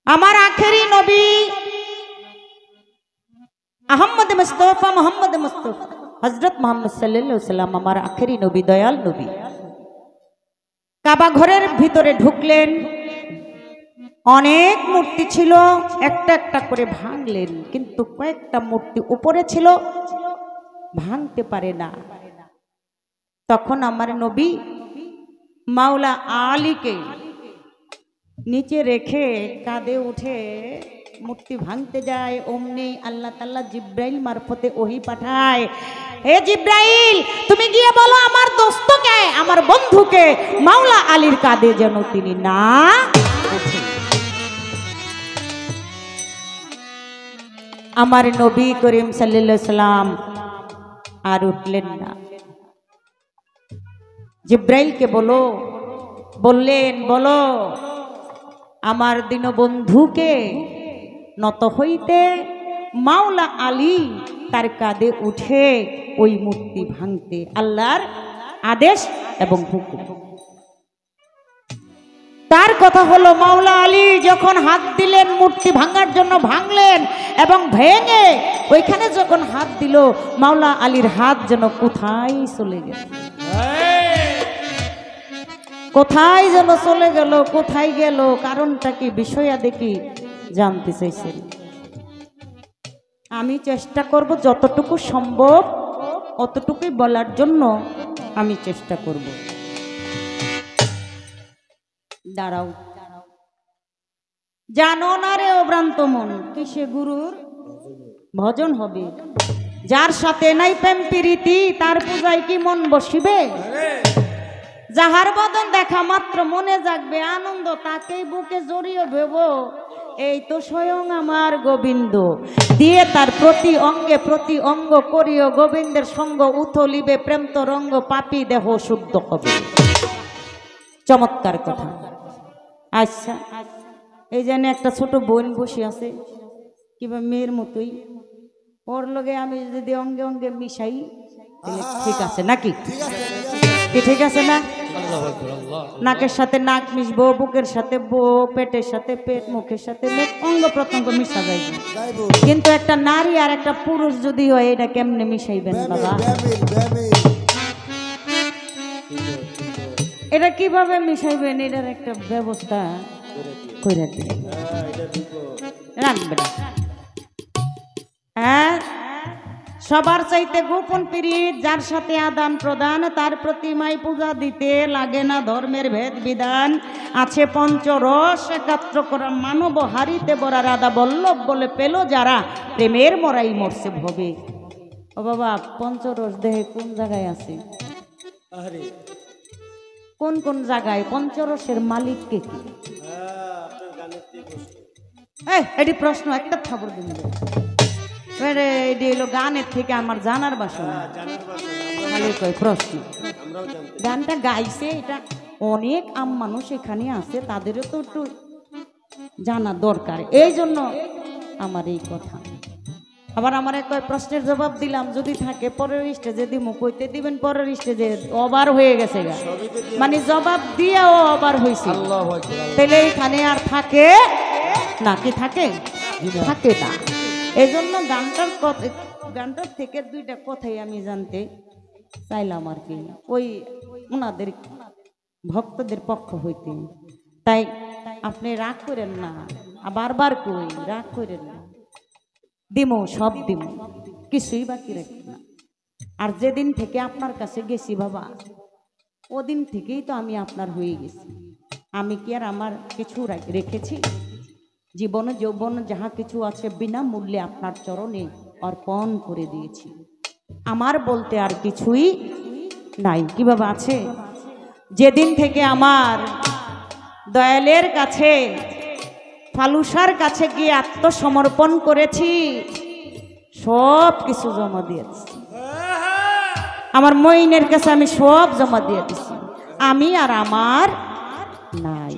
আমার আখেরি নবী আহমদ মুস্তফা মোহাম্মদ মুস্তফা হযরত মুহাম্মদ সাল্লাল্লাহু আলাইহি ওয়াসাল্লাম আমার আখেরি নবী, দয়াল নবী। কাবা ঘরের ভিতরে ঢুকলেন, অনেক মূর্তি ছিল, একটা একটা করে ভাঙলেন, কিন্তু কয়েকটা মূর্তি উপরে ছিল, ভাঙতে পারে না। তখন আমার নবী মাওলা আলীকে নিচে রেখে কাঁধে উঠে মূর্তি ভাঙতে যায়। অমনি আল্লাহ তাআলা জিব্রাইল মারফতে ওহী পাঠায়, হে জিব্রাইল, তুমি গিয়ে বলো আমার দোস্তকে, আমার বন্ধুকে মাওলা আলীর কাঁধে যেন তিনি না ওঠে। আমার নবী করিম সাল্লাল্লাহু আলাইহি সাল্লাম আর উঠলেন না। জিব্রাইলকে বললেন, বলো আমার দীনবন্ধুকে নত হইতে মাওলা আলী তার কাঁধে উঠে ওই মূর্তি ভাঙতে। আল্লাহর আদেশ এবং হুকুম। তার কথা হলো মাওলা আলী যখন হাত দিলেন মূর্তি ভাঙার জন্য, ভাঙলেন এবং ভেঙে ওইখানে যখন হাত দিল, মাওলা আলীর হাত যেন কোথায় চলে গেল, কোথায় যেন চলে গেল। কোথায় গেল, কারণটা কি, বিষয়া দেখি জানতে চাইছেন। আমি চেষ্টা করব যতটুকু সম্ভব অতটুকুই বলার জন্য আমি চেষ্টা করব। দাঁড়াও, জানো না রে ও ভ্রান্ত মন, কিসে গুরুর ভজন হবে। যার সাথে নাই প্রেম প্রীতি, তার পূজায় কি মন বসিবে। যাহার বদন দেখা মাত্র মনে জাগবে আনন্দ, তাকেই বুকে জড়িয়ে ভেব এই তো স্বয়ং আমার গোবিন্দ। দিয়ে তার প্রতি অঙ্গে প্রতি অঙ্গ করিও গোবিন্দের সঙ্গ, উথলিবে প্রেম তরঙ্গ, পাপী দেহ শুদ্ধ হবে। চমৎকার কথা। আচ্ছা, এই জন্য একটা ছোট বোন বসে আছে কিংবা মেয়ের মতোই, ওর লগে আমি যদি অঙ্গে অঙ্গে মিশাই ঠিক আছে নাকি? ঠিক আছে না? নাকের সাথে নাক মিশবো, বুকের সাথে পেটের সাথে পেট, মুখের সাথে মুখ, অঙ্গ প্রত্যঙ্গ মিশা যাইবে। কিন্তু একটা নারী আর একটা পুরুষ যদি হয়, এটা কেমনে মিশাইবেন বাবা? এটা কিভাবে মিশাইবেন, এটার একটা ব্যবস্থা করে দিবেন, রাখবেন। হ্যাঁ, সবার চাইতে গোপন প্রীত, যার সাথে আদান প্রদান, তার প্রতিমায় পূজা দিতে লাগে না ধর্মের ভেদ বিধান। আছে পঞ্চরস একাত্র করা মানব হারিতে বরা, রাধা বল্লভ বলে পেল যারা, প্রেমের মরাই মরছে ভবে। ও বাবা, পঞ্চরস দেহে কোন জায়গায় আছে? কোন কোন জায়গায়? পঞ্চরসের মালিক কে কি? এটি প্রশ্ন, একটা খবর দিন। গানের থেকে আমার জানার বাসনা, প্রশ্ন। গানটা গাইছে, এটা অনেক আম মানুষ এখানে আছে, তাদেরও তো একটু জানা দরকার, এই জন্য আমার এই কথা। আবার আমার এক প্রশ্নের জবাব দিলাম, যদি থাকে পরের স্টেজে দিমু, কইতে দিবেন পরের স্টেজে অবার হয়ে গেছে গা, মানে জবাব দিয়েও অবার হয়েছে, তাহলে এখানে আর থাকে না, কি থাকে? থাকে না। এই জন্য গানটার থেকে দুইটা কথাই আমি জানতে চাইলাম আর কি, ওই ওনাদের ভক্তদের পক্ষ হইতে। তাই আপনি রাগ করেন না, বারবার কই রাগ করেন না, দিমো, সব দিমো, কিছুই বাকি রাখি না। আর যেদিন থেকে আপনার কাছে গেছি বাবা, ওদিন থেকেই তো আমি আপনার হয়ে গেছি। আমি কি আর আমার কিছু রেখেছি? জীবনে যৌবন যাহা কিছু আছে বিনামূল্যে আপনার চরণে অর্পণ করে দিয়েছি। আমার বলতে আর কিছুই নাই। কিভাবে আছে? যেদিন থেকে আমার দয়ালের কাছে, ফালুসার কাছে গিয়ে আত্মসমর্পণ করেছি, সব কিছু জমা দিয়েছি। আমার মইনের কাছে আমি সব জমা দিয়ে দিছি। আমি আর আমার নাই।